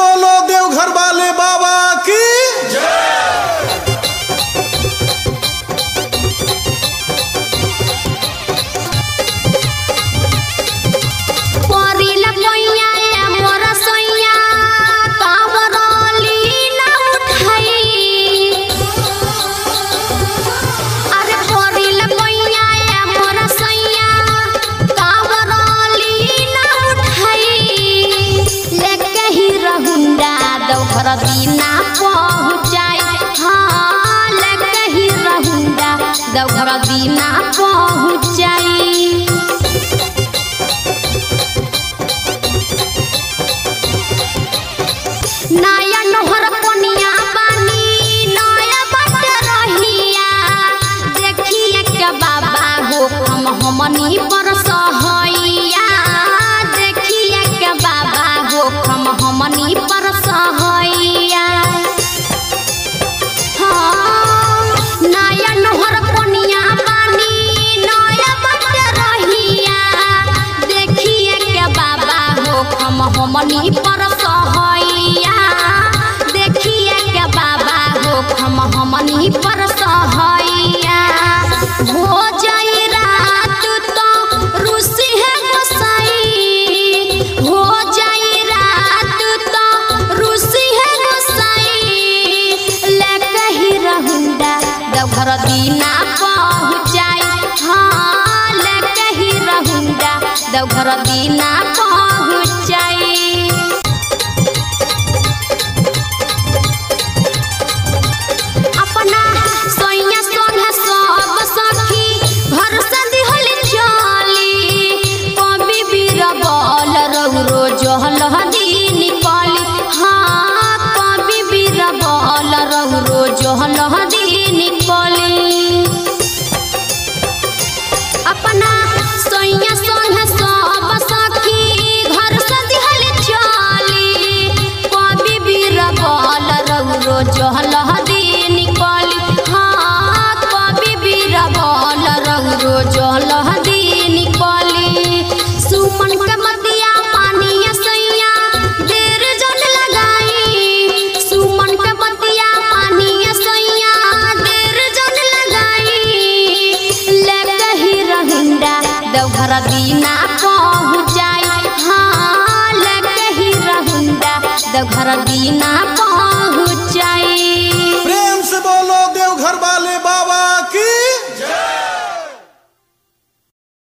बोलो देवघर वाले बाबा की दीना पहुँचाए हाँ लगे ही रहूँगा देवघर दीना पहुँचाई नया नोहर कोनिया बानी नया बट रहिया देखिए के बाबा हो हमनी पर सहैया देखिए के बाबा हो हमनी पर सहैया नया नोहर कोनिया बानी नया बट रहिया देखिए के बाबा हो हमनी पर सहैया देखिए के बाबा हो हमनी पर सहैया हो जाई रात तो रुसी है गोसाई हो जाई रात तो रुसी है गोसाई लेके ही रहूँगा देवघर दीना पहुँचाई हाँ लेके ही रहूँगा देवघर दीना पहुँचाई अपना सोइया सोना सब सखी घर से दिहल चली कभी बीरबल रौरो जहल दिन निकली हाँ कभी बीरबल रौरो जहल दिन निकली अपना सोइया सोना सब सखी घर से दिहल चली कभी बीरबल रौरो जहल दिन निकली हाँ कभी बीरबल रौरो जहल दिन निकली सुमन के मतिया पानी सैया देर जन लगाई सुमन के मतिया पानी सैया देर जन लगाई लेके ही रहूँगा देवघर दीना पहुँचाई हाँ लेके ही रहूँगा देवघर दीना पहुँचाई।